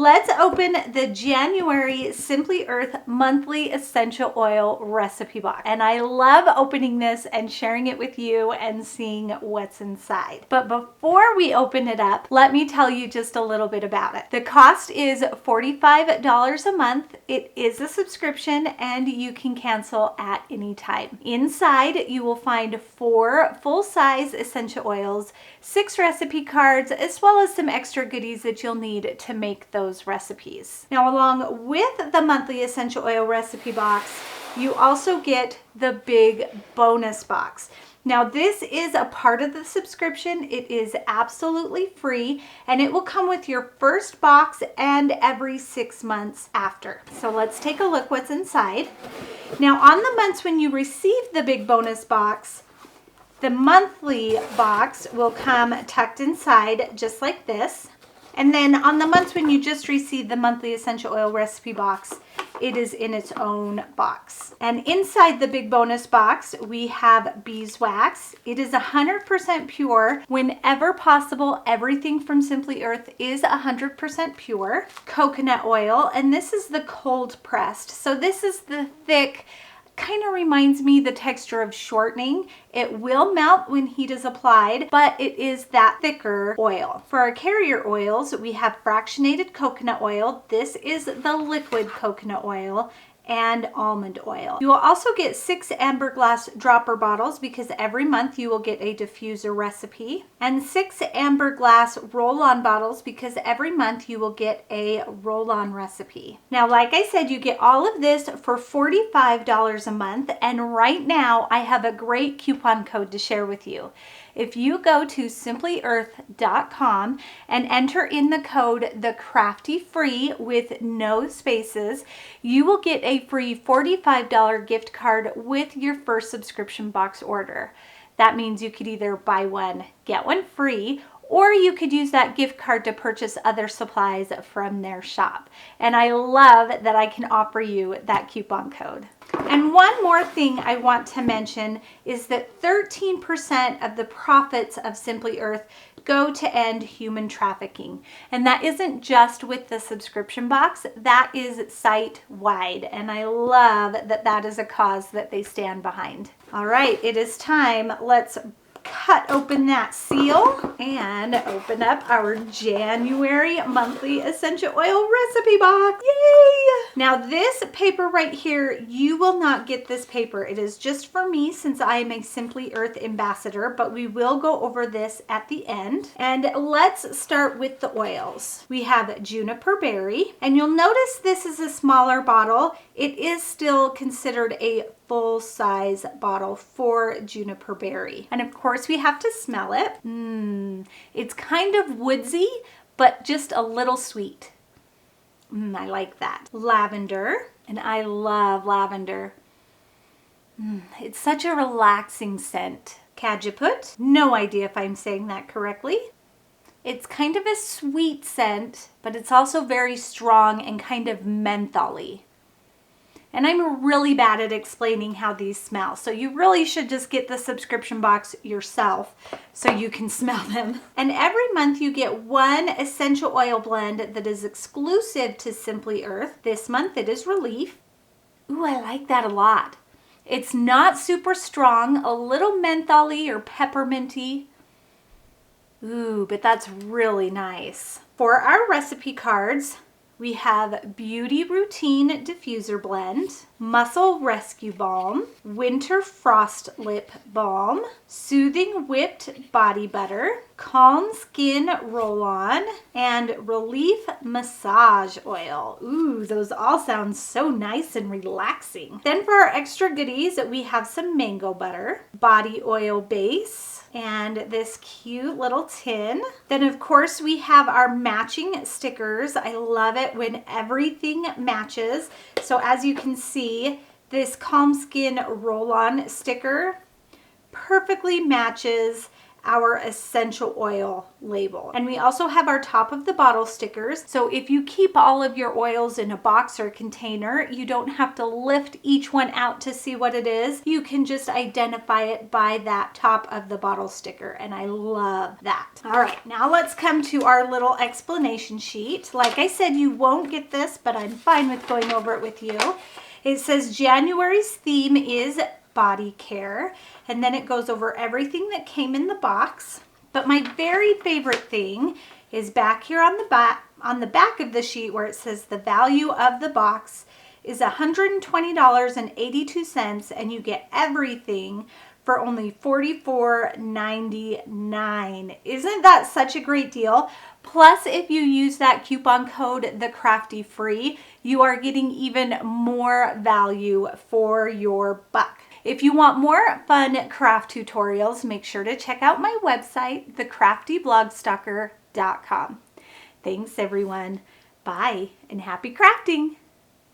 let's open the January Simply Earth monthly essential oil recipe box. And I love opening this and sharing it with you and seeing what's inside. But before we open it up, let me tell you just a little bit about it. The cost is $45 a month. It is a subscription and you can cancel at any time. Inside, you will find 4 full-size essential oils, 6 recipe cards, as well as some extra goodies that you'll need to make those recipes. Now, along with the monthly essential oil recipe box, you also get the big bonus box. Now, this is a part of the subscription. It is absolutely free, and it will come with your first box and every 6 months after. So let's take a look what's inside. Now, on the months when you receive the big bonus box, the monthly box will come tucked inside just like this. And then on the months when you just receive the monthly essential oil recipe box, it is in its own box. And inside the big bonus box, we have beeswax. It is 100% pure. Whenever possible, everything from Simply Earth is 100% pure. Coconut oil, and this is the cold pressed. So this is the thick, kind of reminds me the texture of shortening. It will melt when heat is applied, but it is that thicker oil. For our carrier oils, we have fractionated coconut oil. This is the liquid coconut oil, and almond oil. You will also get 6 amber glass dropper bottles because every month you will get a diffuser recipe, and 6 amber glass roll-on bottles because every month you will get a roll-on recipe. Now, like I said, you get all of this for $45 a month, and right now I have a great coupon code to share with you. If you go to simplyearth.com and enter in the code TheCraftyFree with no spaces, you will get a free $45 gift card with your first subscription box order. That means you could either buy one, get one free, or you could use that gift card to purchase other supplies from their shop. And I love that I can offer you that coupon code. And one more thing I want to mention is that 13% of the profits of Simply Earth go to end human trafficking. And that isn't just with the subscription box, that is site-wide. And I love that that is a cause that they stand behind. All right, it is time. Let's cut open that seal and open up our January monthly essential oil recipe box. Yay! Now this paper right here, you will not get this paper. It is just for me since I am a Simply Earth ambassador, but we will go over this at the end. And let's start with the oils. We have juniper berry, and you'll notice this is a smaller bottle. It is still considered a full-size bottle for juniper berry. And of course we have to smell it. It's kind of woodsy, but just a little sweet. I like that. Lavender, and I love lavender. It's such a relaxing scent. Cajeput, no idea if I'm saying that correctly. It's kind of a sweet scent, but it's also very strong and kind of mentholy. And I'm really bad at explaining how these smell. So you really should just get the subscription box yourself so you can smell them. And every month you get one essential oil blend that is exclusive to Simply Earth. This month it is Relief. Ooh, I like that a lot. It's not super strong, a little mentholy or pepperminty. Ooh, but that's really nice. For our recipe cards, we have Beauty Routine Diffuser Blend, Muscle Rescue Balm, Winter Frost Lip Balm, Soothing Whipped Body Butter, Calm Skin Roll-On, and Relief Massage Oil. Ooh, those all sound so nice and relaxing. Then for our extra goodies, we have some mango butter, body oil base, and this cute little tin. Then of course we have our matching stickers. I love it when everything matches. So as you can see, this Calm Skin roll-on sticker perfectly matches our essential oil label. And we also have our top of the bottle stickers. So if you keep all of your oils in a box or container, you don't have to lift each one out to see what it is. You can just identify it by that top of the bottle sticker. And I love that. All right, now let's come to our little explanation sheet. Like I said, you won't get this, but I'm fine with going over it with you. It says January's theme is body care, and then it goes over everything that came in the box. But my very favorite thing is back here on the back of the sheet where it says the value of the box is $120.82, and you get everything for only $44.99. Isn't that such a great deal? Plus, if you use that coupon code, the Crafty Free, you are getting even more value for your buck. If you want more fun craft tutorials, make sure to check out my website, thecraftyblogstalker.com. Thanks everyone. Bye and happy crafting.